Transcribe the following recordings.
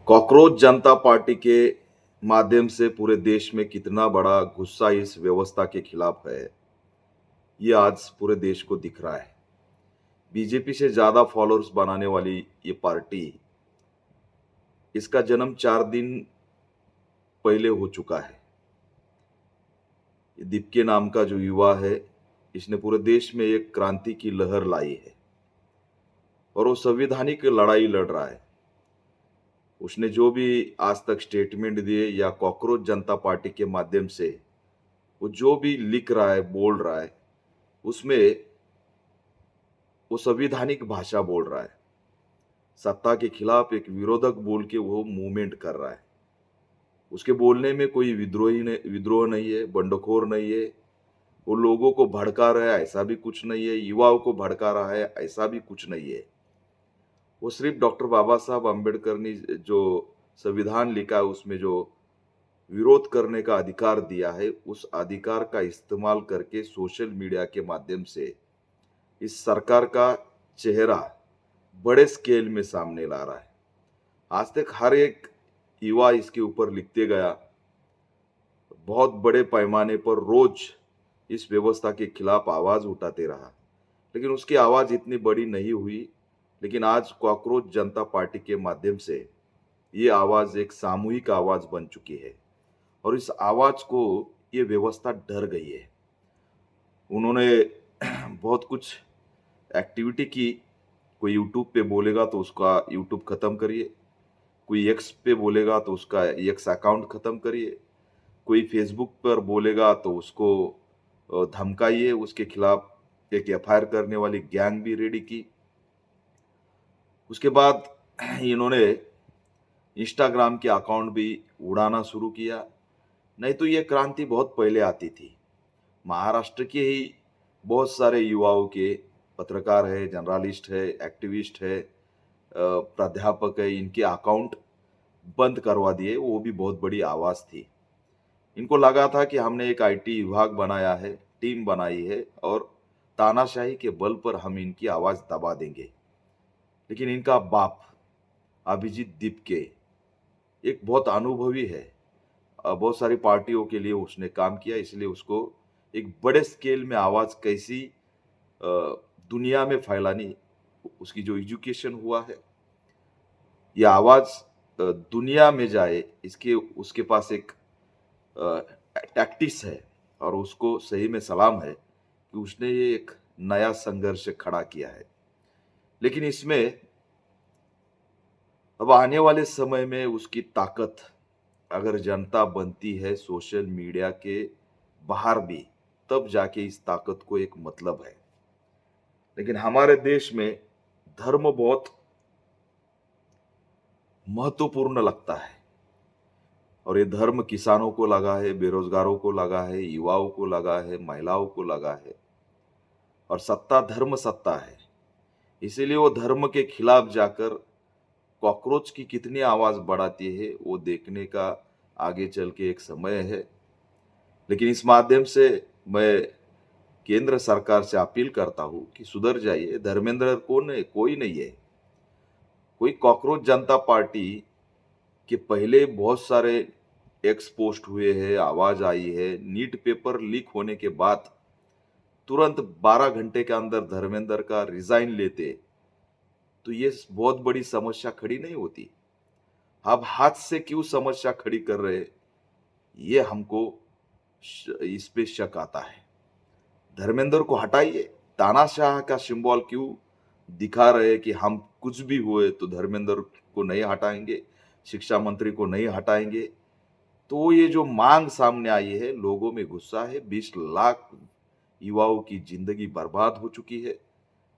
Cockroach जनता party के माध्यम से पूरे देश में कितना बड़ा गुस्सा इस व्यवस्था के खिलाफ है, ये आज पूरे देश को दिख रहा है। बीजेपी से ज़्यादा फॉलोअर्स बनाने वाली ये पार्टी, इसका जन्म 4 दिन पहले हो चुका है। ये दीपके नाम का जो युवा है, इसने पूरे देश में एक क्रांति की लहर लाई है और वो संवैधानिक लड़ाई लड़ रहा है। उसने जो भी आज तक स्टेटमेंट दिए या कॉकरोच जनता पार्टी के माध्यम से वो जो भी लिख रहा है, बोल रहा है, उसमें वो संवैधानिक भाषा बोल रहा है। सत्ता के खिलाफ एक विरोधक बोल के वो मूवमेंट कर रहा है। उसके बोलने में कोई विद्रोह नहीं है, बंडखोर नहीं है। वो लोगों को भड़का रहा है ऐसा भी कुछ नहीं है, युवाओं को भड़का रहा है ऐसा भी कुछ नहीं है। वो सिर्फ डॉक्टर बाबा साहब अम्बेडकर ने जो संविधान लिखा है उसमें जो विरोध करने का अधिकार दिया है, उस अधिकार का इस्तेमाल करके सोशल मीडिया के माध्यम से इस सरकार का चेहरा बड़े स्केल में सामने ला रहा है। आज तक हर एक युवा इसके ऊपर लिखते गया, बहुत बड़े पैमाने पर रोज इस व्यवस्था के खिलाफ आवाज उठाते रहा, लेकिन उसकी आवाज इतनी बड़ी नहीं हुई। लेकिन आज कॉकरोच जनता पार्टी के माध्यम से ये आवाज एक सामूहिक आवाज बन चुकी है और इस आवाज को ये व्यवस्था डर गई है। उन्होंने बहुत कुछ एक्टिविटी की। कोई यूट्यूब पे बोलेगा तो उसका यूट्यूब खत्म करिए, कोई एक्स पे बोलेगा तो उसका एक्स अकाउंट खत्म करिए, कोई फेसबुक पर बोलेगा तो उसको धमकाइए, उसके खिलाफ एक एफआईआर करने वाली गैंग भी रेडी की। उसके बाद इन्होंने इंस्टाग्राम के अकाउंट भी उड़ाना शुरू किया। नहीं तो ये क्रांति बहुत पहले आती थी। महाराष्ट्र के ही बहुत सारे युवाओं के, पत्रकार है, जर्नलिस्ट है, एक्टिविस्ट है, प्राध्यापक है, इनके अकाउंट बंद करवा दिए। वो भी बहुत बड़ी आवाज थी। इनको लगा था कि हमने एक आईटी विभाग बनाया है, टीम बनाई है और तानाशाही के बल पर हम इनकी आवाज दबा देंगे। लेकिन इनका बाप अभिजीत दीपके एक बहुत अनुभवी है। बहुत सारी पार्टियों के लिए उसने काम किया, इसलिए उसको एक बड़े स्केल में आवाज कैसी अ, दुनिया में फैलानी, उसकी जो एजुकेशन हुआ है, ये आवाज दुनिया में जाए, इसके उसके पास एक टैक्टिस है और उसको सही में सलाम है कि उसने ये एक नया संघर्ष खड़ा किया है। लेकिन इसमें अब आने वाले समय में उसकी ताकत अगर जनता बनती है सोशल मीडिया के बाहर भी, तब जाके इस ताकत को एक मतलब है। लेकिन हमारे देश में धर्म बहुत महत्वपूर्ण लगता है और ये धर्म किसानों को लगा है, बेरोजगारों को लगा है, युवाओं को लगा है, महिलाओं को लगा है और सत्ता धर्म सत्ता है। इसीलिए वो धर्म के खिलाफ जाकर कॉकरोच की कितनी आवाज बढ़ाती है, वो देखने का आगे चल के एक समय है। लेकिन इस माध्यम से मैं केंद्र सरकार से अपील करता हूँ कि सुधर जाइए। धर्मेंद्र कौन है? कोई नहीं है। कोई कॉकरोच जनता पार्टी के पहले बहुत सारे एक्स पोस्ट हुए हैं, आवाज आई है। नीट पेपर लीक होने के बाद तुरंत 12 घंटे के अंदर धर्मेंद्र का रिजाइन लेते तो ये बहुत बड़ी समस्या खड़ी नहीं होती। अब हाथ से क्यों समस्या खड़ी कर रहे, ये हमको इस पे शक आता है। धर्मेंद्र को हटाइए। तानाशाह का सिंबल क्यों दिखा रहे कि हम कुछ भी हुए तो धर्मेंद्र को नहीं हटाएंगे, शिक्षा मंत्री को नहीं हटाएंगे। तो ये जो मांग सामने आई है, लोगों में गुस्सा है। 20 लाख युवाओं की जिंदगी बर्बाद हो चुकी है।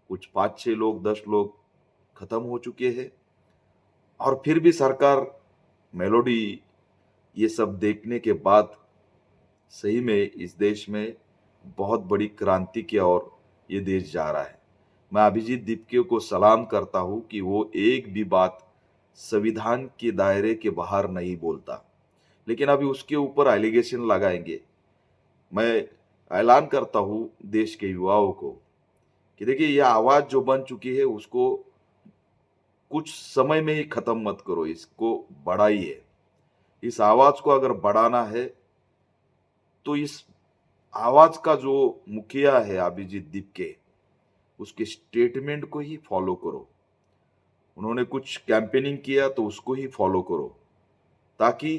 कुछ 5-6 लोग, 10 लोग खत्म हो चुके हैं और फिर भी सरकार मेलोडी ये सब देखने के बाद सही में इस देश में बहुत बड़ी क्रांति की ओर ये देश जा रहा है। मैं अभिजीत दीपके को सलाम करता हूँ कि वो एक भी बात संविधान के दायरे के बाहर नहीं बोलता, लेकिन अभी उसके ऊपर एलिगेशन लगाएंगे। मैं ऐलान करता हूँ देश के युवाओं को कि देखिए, यह आवाज जो बन चुकी है उसको कुछ समय में ही खत्म मत करो, इसको बढ़ाइए। इस आवाज को अगर बढ़ाना है तो इस आवाज का जो मुखिया है अभिजीत दीपके, उसके स्टेटमेंट को ही फॉलो करो। उन्होंने कुछ कैंपेनिंग किया तो उसको ही फॉलो करो, ताकि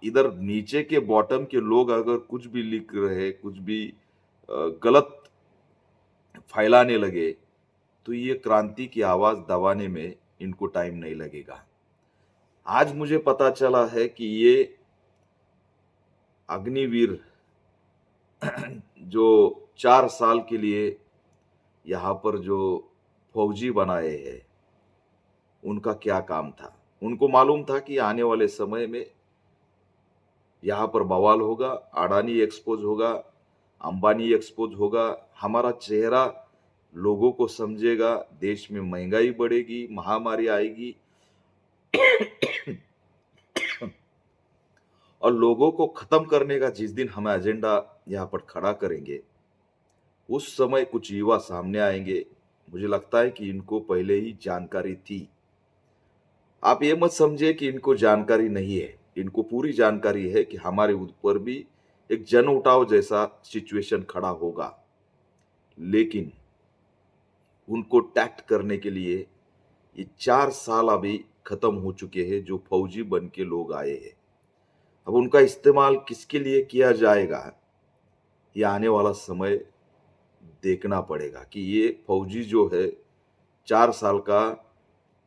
इधर नीचे के बॉटम के लोग अगर कुछ भी लिख रहे, कुछ भी गलत फैलाने लगे, तो ये क्रांति की आवाज दबाने में इनको टाइम नहीं लगेगा। आज मुझे पता चला है कि ये अग्निवीर जो 4 साल के लिए यहाँ पर जो फौजी बनाए हैं, उनका क्या काम था। उनको मालूम था कि आने वाले समय में यहाँ पर बवाल होगा, अडानी एक्सपोज होगा, अंबानी एक्सपोज होगा, हमारा चेहरा लोगों को समझेगा, देश में महंगाई बढ़ेगी, महामारी आएगी और लोगों को खत्म करने का जिस दिन हम एजेंडा यहाँ पर खड़ा करेंगे, उस समय कुछ युवा सामने आएंगे। मुझे लगता है कि इनको पहले ही जानकारी थी। आप ये मत समझिए कि इनको जानकारी नहीं है, इनको पूरी जानकारी है कि हमारे ऊपर भी एक जन उठाव जैसा सिचुएशन खड़ा होगा। लेकिन उनको टैक्ट करने के लिए ये 4 साल अभी खत्म हो चुके हैं जो फौजी बन के लोग आए हैं। अब उनका इस्तेमाल किसके लिए किया जाएगा, ये आने वाला समय देखना पड़ेगा कि ये फौजी जो है 4 साल का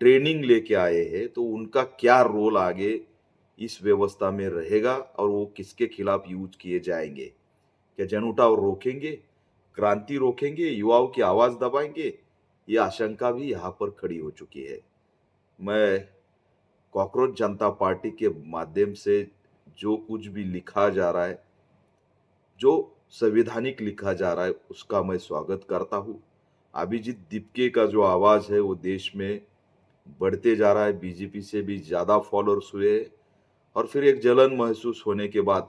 ट्रेनिंग लेके आए हैं, तो उनका क्या रोल आगे इस व्यवस्था में रहेगा और वो किसके खिलाफ यूज किए जाएंगे। क्या जन उठाव रोकेंगे, क्रांति रोकेंगे, युवाओं की आवाज दबाएंगे? ये आशंका भी यहाँ पर खड़ी हो चुकी है। मैं कॉकरोच जनता पार्टी के माध्यम से जो कुछ भी लिखा जा रहा है, जो संवैधानिक लिखा जा रहा है, उसका मैं स्वागत करता हूँ। अभिजीत दीपके का जो आवाज है वो देश में बढ़ते जा रहा है, बीजेपी से भी ज्यादा फॉलोअर्स हुए और फिर एक जलन महसूस होने के बाद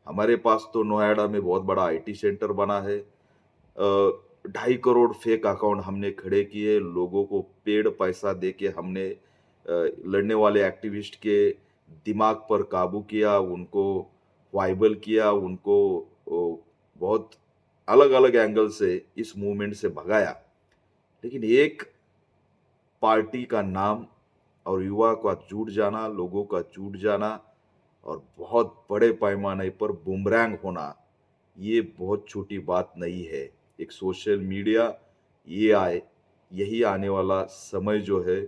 हमारे पास तो नोएडा में बहुत बड़ा आईटी सेंटर बना है। 2.5 करोड़ फेक अकाउंट हमने खड़े किए, लोगों को पेड पैसा दे के हमने लड़ने वाले एक्टिविस्ट के दिमाग पर काबू किया, उनको वाइबल किया, उनको बहुत अलग अलग एंगल से इस मूवमेंट से भगाया। लेकिन एक पार्टी का नाम और युवा का जुट जाना, लोगों का जुट जाना और बहुत बड़े पैमाने पर बुमरैंग होना, ये बहुत छोटी बात नहीं है। एक सोशल मीडिया, एआई, यही आने वाला समय जो है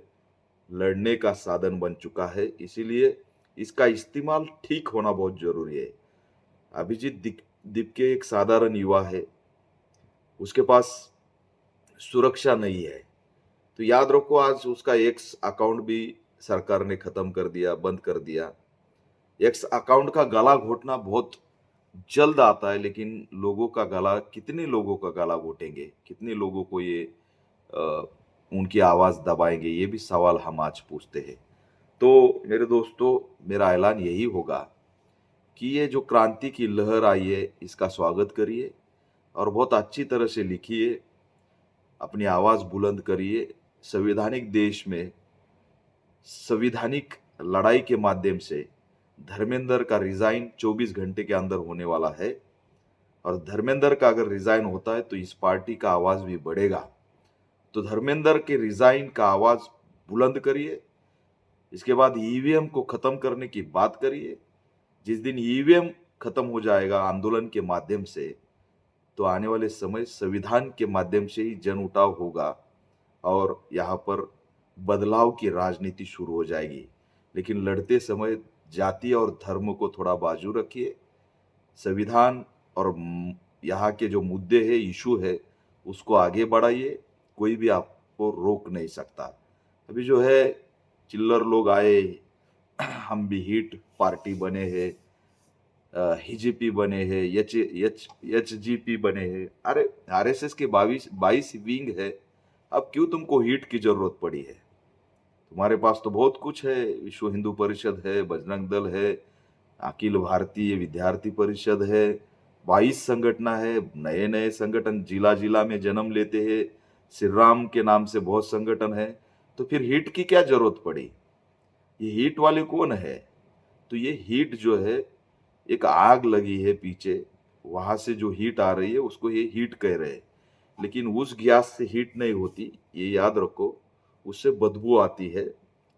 लड़ने का साधन बन चुका है। इसीलिए इसका इस्तेमाल ठीक होना बहुत जरूरी है। अभिजीत दीपके एक साधारण युवा है, उसके पास सुरक्षा नहीं है, तो याद रखो आज उसका एक्स अकाउंट भी सरकार ने खत्म कर दिया, बंद कर दिया। एक्स अकाउंट का गला घोटना बहुत जल्द आता है, लेकिन लोगों का गला, कितने लोगों का गला घोटेंगे, कितने लोगों को ये अ, उनकी आवाज दबाएंगे, ये भी सवाल हम आज पूछते हैं। तो मेरे दोस्तों, मेरा ऐलान यही होगा कि ये जो क्रांति की लहर आई है, इसका स्वागत करिए और बहुत अच्छी तरह से लिखिए, अपनी आवाज बुलंद करिए। संवैधानिक देश में संवैधानिक लड़ाई के माध्यम से धर्मेंद्र का रिजाइन 24 घंटे के अंदर होने वाला है और धर्मेंद्र का अगर रिजाइन होता है तो इस पार्टी का आवाज भी बढ़ेगा। तो धर्मेंद्र के रिजाइन का आवाज बुलंद करिए। इसके बाद ईवीएम को खत्म करने की बात करिए। जिस दिन ईवीएम खत्म हो जाएगा आंदोलन के माध्यम से, तो आने वाले समय संविधान के माध्यम से ही जन उठाव होगा और यहाँ पर बदलाव की राजनीति शुरू हो जाएगी। लेकिन लड़ते समय जाति और धर्म को थोड़ा बाजू रखिए। संविधान और यहाँ के जो मुद्दे है, इशू है, उसको आगे बढ़ाइए। कोई भी आपको रोक नहीं सकता। अभी जो है चिल्लर लोग आए, हम भी हिट पार्टी बने हैं, हिजीपी बने हैं, एच जीपी बने हैं। अरे आरएसएस के 22 विंग है, अब क्यों तुमको हिट की जरूरत पड़ी है? तुम्हारे पास तो बहुत कुछ है, विश्व हिंदू परिषद है, बजरंग दल है, अखिल भारतीय विद्यार्थी परिषद है, 22 संगठन है, नए नए संगठन जिला जिला में जन्म लेते हैं। श्री राम के नाम से बहुत संगठन है। तो फिर हीट की क्या जरूरत पड़ी? ये हीट वाले कौन है? तो ये हीट जो है, एक आग लगी है पीछे, वहां से जो हीट आ रही है उसको ये हीट कह रहे हैं। लेकिन उस गैस से हीट नहीं होती, ये याद रखो। उससे बदबू आती है।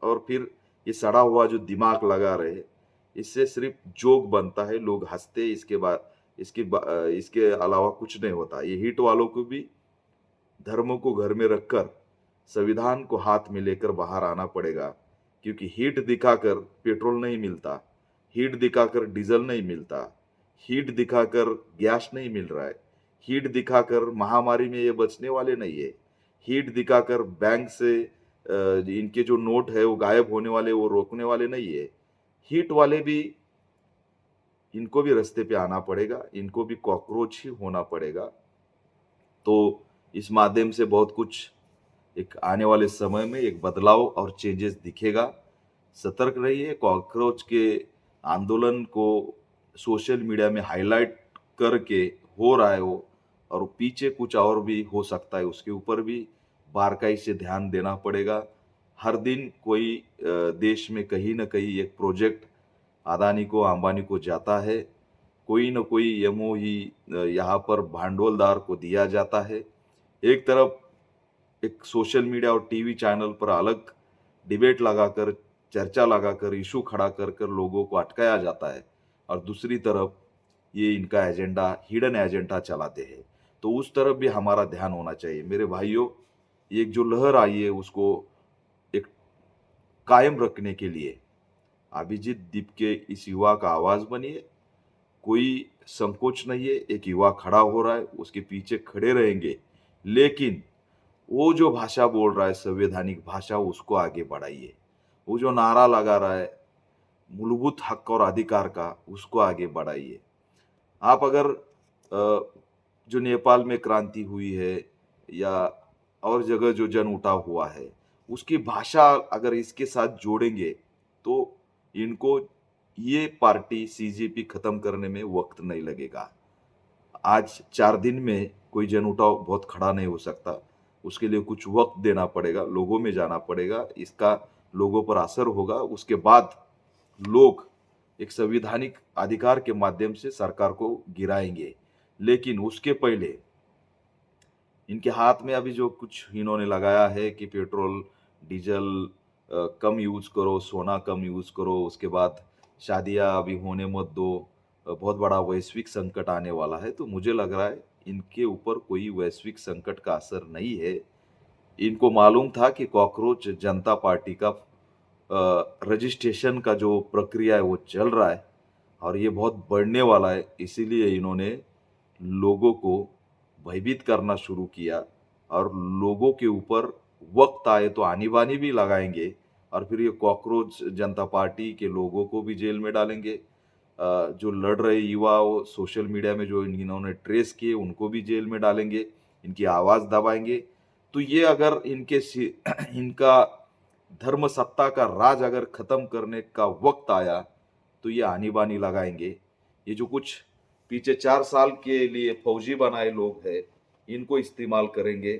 और फिर ये सड़ा हुआ जो दिमाग लगा रहे, इससे सिर्फ जोक बनता है, लोग हंसते, इसके बाद इसके अलावा कुछ नहीं होता। ये हीट वालों को भी धर्म को घर में रखकर संविधान को हाथ में लेकर बाहर आना पड़ेगा, क्योंकि हीट दिखाकर पेट्रोल नहीं मिलता, हीट दिखाकर डीजल नहीं मिलता, हीट दिखाकर गैस नहीं मिल रहा है, हीट दिखाकर महामारी में ये बचने वाले नहीं है, हीट दिखाकर बैंक से इनके जो नोट है वो गायब होने वाले, वो रोकने वाले नहीं है। हीट वाले भी, इनको भी रास्ते पे आना पड़ेगा, इनको भी कॉकरोच ही होना पड़ेगा। तो इस माध्यम से बहुत कुछ एक आने वाले समय में एक बदलाव और चेंजेस दिखेगा। सतर्क रहिए। कॉकरोच के आंदोलन को सोशल मीडिया में हाईलाइट करके हो रहा है वो, और पीछे कुछ और भी हो सकता है, उसके ऊपर भी बारकाई से ध्यान देना पड़ेगा। हर दिन कोई देश में कहीं न कहीं एक प्रोजेक्ट अदानी को, अंबानी को जाता है। कोई न कोई एमओयू यहाँ पर भांडवलदार को दिया जाता है। एक तरफ एक सोशल मीडिया और टीवी चैनल पर अलग डिबेट लगाकर, चर्चा लगाकर, इशू खड़ा कर कर लोगों को अटकाया जाता है, और दूसरी तरफ ये इनका एजेंडा, हिडन एजेंडा चलाते हैं। तो उस तरफ भी हमारा ध्यान होना चाहिए। मेरे भाइयों, एक जो लहर आई है उसको एक कायम रखने के लिए अभिजीत दीप के इस युवा का आवाज बनिए। कोई संकोच नहीं है, एक युवा खड़ा हो रहा है, उसके पीछे खड़े रहेंगे। लेकिन वो जो भाषा बोल रहा है, संवैधानिक भाषा, उसको आगे बढ़ाइए। वो जो नारा लगा रहा है मूलभूत हक और अधिकार का, उसको आगे बढ़ाइए। आप अगर जो नेपाल में क्रांति हुई है या और जगह जो जन उठाव हुआ है, उसकी भाषा अगर इसके साथ जोड़ेंगे, तो इनको ये पार्टी सीजेपी खत्म करने में वक्त नहीं लगेगा। आज 4 दिन में कोई जन उठाव बहुत खड़ा नहीं हो सकता। उसके लिए कुछ वक़्त देना पड़ेगा, लोगों में जाना पड़ेगा, इसका लोगों पर असर होगा। उसके बाद लोग एक संवैधानिक अधिकार के माध्यम से सरकार को गिराएँगे। लेकिन उसके पहले इनके हाथ में अभी जो कुछ इन्होंने लगाया है कि पेट्रोल, डीज़ल कम यूज़ करो, सोना कम यूज़ करो, उसके बाद शादियाँ अभी होने मत दो, बहुत बड़ा वैश्विक संकट आने वाला है। तो मुझे लग रहा है इनके ऊपर कोई वैश्विक संकट का असर नहीं है। इनको मालूम था कि कॉकरोच जनता पार्टी का रजिस्ट्रेशन का जो प्रक्रिया है वो चल रहा है, और ये बहुत बढ़ने वाला है। इसीलिए इन्होंने लोगों को भयभीत करना शुरू किया, और लोगों के ऊपर वक़्त आए तो आनी-बानी भी लगाएँगे, और फिर ये कॉकरोच जनता पार्टी के लोगों को भी जेल में डालेंगे। जो लड़ रहे युवा, वो सोशल मीडिया में जो इन्होंने ट्रेस किए, उनको भी जेल में डालेंगे, इनकी आवाज़ दबाएँगे। तो ये अगर इनके इनका धर्म सत्ता का राज अगर खत्म करने का वक्त आया, तो ये आनी-बानी लगाएँगे। ये जो कुछ पीछे 4 साल के लिए फौजी बनाए लोग हैं, इनको इस्तेमाल करेंगे,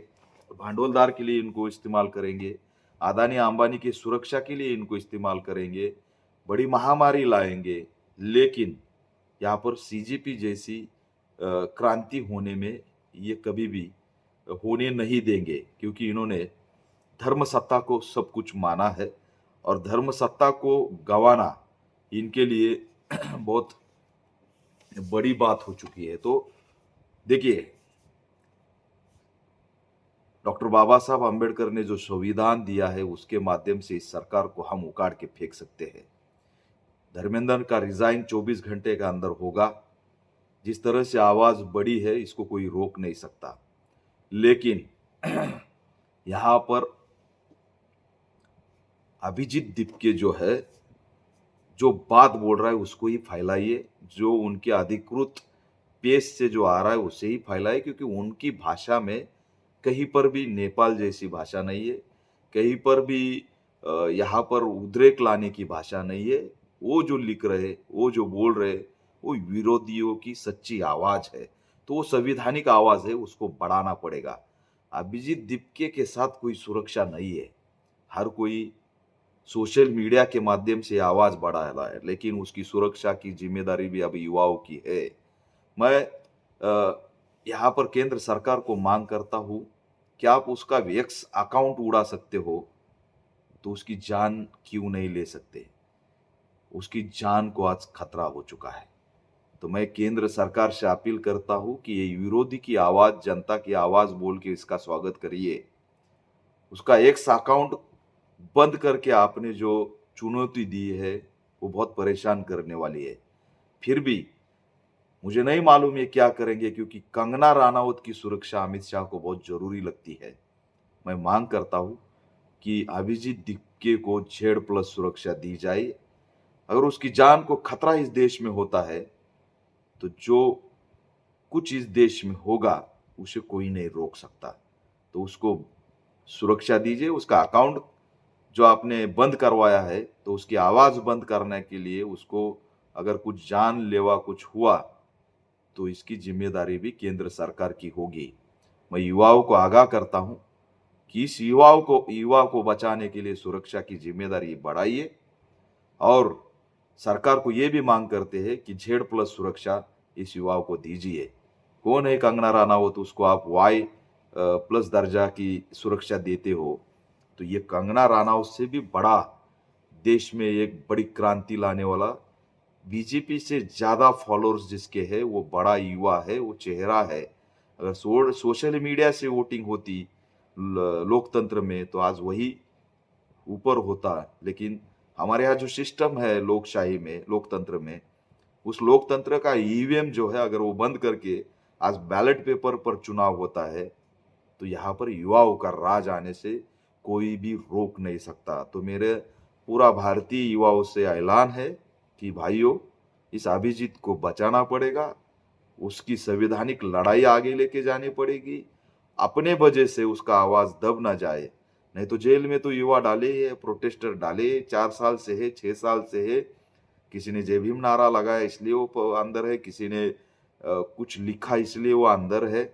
भांडवलदार के लिए इनको इस्तेमाल करेंगे, अदानी-अंबानी की सुरक्षा के लिए इनको इस्तेमाल करेंगे, बड़ी महामारी लाएँगे। लेकिन यहाँ पर सीजेपी जैसी क्रांति होने में ये कभी भी होने नहीं देंगे, क्योंकि इन्होंने धर्म सत्ता को सब कुछ माना है, और धर्म सत्ता को गँवाना इनके लिए बहुत बड़ी बात हो चुकी है। तो देखिए, डॉक्टर बाबा साहब अम्बेडकर ने जो संविधान दिया है, उसके माध्यम से इस सरकार को हम उखाड़ के फेंक सकते हैं। धर्मेंद्र का रिज़ाइन 24 घंटे के अंदर होगा। जिस तरह से आवाज़ बढ़ी है, इसको कोई रोक नहीं सकता। लेकिन यहाँ पर अभिजीत दीपके जो है, जो बात बोल रहा है उसको ही फैलाइए, जो उनके अधिकृत पेज से जो आ रहा है उसे ही फैलाइए, क्योंकि उनकी भाषा में कहीं पर भी नेपाल जैसी भाषा नहीं है, कहीं पर भी यहाँ पर उद्रेक लाने की भाषा नहीं है। वो जो लिख रहे, वो जो बोल रहे, वो विरोधियों की सच्ची आवाज़ है। तो वो संवैधानिक आवाज़ है, उसको बढ़ाना पड़ेगा। अभिजीत दीपके के साथ कोई सुरक्षा नहीं है। हर कोई सोशल मीडिया के माध्यम से आवाज़ बढ़ा रहा है, लेकिन उसकी सुरक्षा की ज़िम्मेदारी भी अब युवाओं की है। मैं यहाँ पर केंद्र सरकार को माँग करता हूँ कि आप उसका एक्स अकाउंट उड़ा सकते हो, तो उसकी जान क्यों नहीं ले सकते? उसकी जान को आज खतरा हो चुका है। तो मैं केंद्र सरकार से अपील करता हूँ कि ये विरोधी की आवाज़, जनता की आवाज़ बोल के इसका स्वागत करिए। उसका एक्स अकाउंट बंद करके आपने जो चुनौती दी है, वो बहुत परेशान करने वाली है। फिर भी मुझे नहीं मालूम ये क्या करेंगे, क्योंकि कंगना राणावत की सुरक्षा अमित शाह को बहुत ज़रूरी लगती है। मैं माँग करता हूँ कि अभिजीत दिक्के को जेड प्लस सुरक्षा दी जाए। अगर उसकी जान को खतरा इस देश में होता है, तो जो कुछ इस देश में होगा, उसे कोई नहीं रोक सकता। तो उसको सुरक्षा दीजिए, उसका अकाउंट जो आपने बंद करवाया है, तो उसकी आवाज़ बंद करने के लिए उसको अगर कुछ जानलेवा कुछ हुआ, तो इसकी ज़िम्मेदारी भी केंद्र सरकार की होगी। मैं युवाओं को आगाह करता हूँ कि इस युवा को बचाने के लिए सुरक्षा की ज़िम्मेदारी बढ़ाइए और सरकार को ये भी माँग करते हैं कि जेड प्लस सुरक्षा इस युवाओं को दीजिए। कौन है कंगना रनावत, उसको आप वाई प्लस दर्जा की सुरक्षा देते हो, तो ये कंगना रनावत से भी बड़ा देश में एक बड़ी क्रांति लाने वाला, बीजेपी से ज़्यादा फॉलोअर्स जिसके हैं, वो बड़ा युवा है, वो चेहरा है। अगर सोशल मीडिया से वोटिंग होती लोकतंत्र में, तो आज वही ऊपर होता। लेकिन हमारे यहाँ जो सिस्टम है लोकशाही में, लोकतंत्र में, उस लोकतंत्र का ईवीएम जो है, अगर वो बंद करके आज बैलेट पेपर पर चुनाव होता है, तो यहाँ पर युवाओं का राज आने से कोई भी रोक नहीं सकता। तो मेरे पूरा भारतीय युवाओं से ऐलान है कि भाइयों, इस अभिजीत को बचाना पड़ेगा, उसकी संवैधानिक लड़ाई आगे लेके जानी पड़ेगी। अपने वजह से उसका आवाज़ दब ना जाए, नहीं तो जेल में तो युवा डाले ही है, प्रोटेस्टर डाले, 4 साल से है, 6 साल से है। किसी ने जय भीम नारा लगाया इसलिए वो अंदर है, किसी ने कुछ लिखा इसलिए वो अंदर है।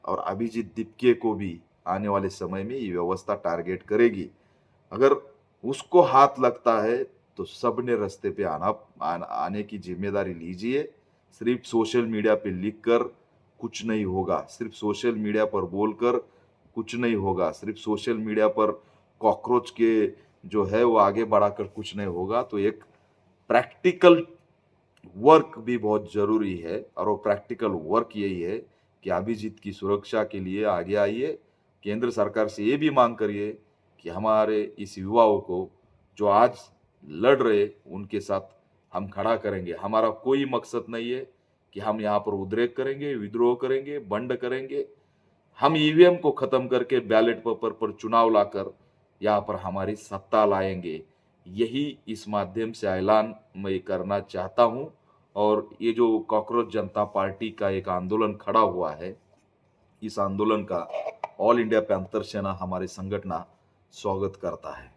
और अभिजीत दीपके को भी आने वाले समय में ये व्यवस्था टारगेट करेगी। अगर उसको हाथ लगता है, तो सबने रास्ते पे आने की जिम्मेदारी लीजिए। सिर्फ सोशल मीडिया पे लिख कर कुछ नहीं होगा, सिर्फ सोशल मीडिया पर बोलकर कुछ नहीं होगा, सिर्फ सोशल मीडिया पर कॉकरोच के जो है वो आगे बढ़ाकर कुछ नहीं होगा। तो एक प्रैक्टिकल वर्क भी बहुत ज़रूरी है, और वो प्रैक्टिकल वर्क यही है कि अभिजीत की सुरक्षा के लिए आगे आइए। केंद्र सरकार से ये भी माँग करिए कि हमारे इस युवाओं को जो आज लड़ रहे, उनके साथ हम खड़ा करेंगे। हमारा कोई मकसद नहीं है कि हम यहाँ पर उद्रेक करेंगे, विद्रोह करेंगे, बंड करेंगे। हम ईवीएम को खत्म करके बैलेट पेपर पर चुनाव लाकर यहाँ पर हमारी सत्ता लाएंगे। यही इस माध्यम से ऐलान मैं करना चाहता हूँ। और ये जो कॉकरोच जनता पार्टी का एक आंदोलन खड़ा हुआ है, इस आंदोलन का ऑल इंडिया पैंथर सेना हमारे संगठन स्वागत करता है।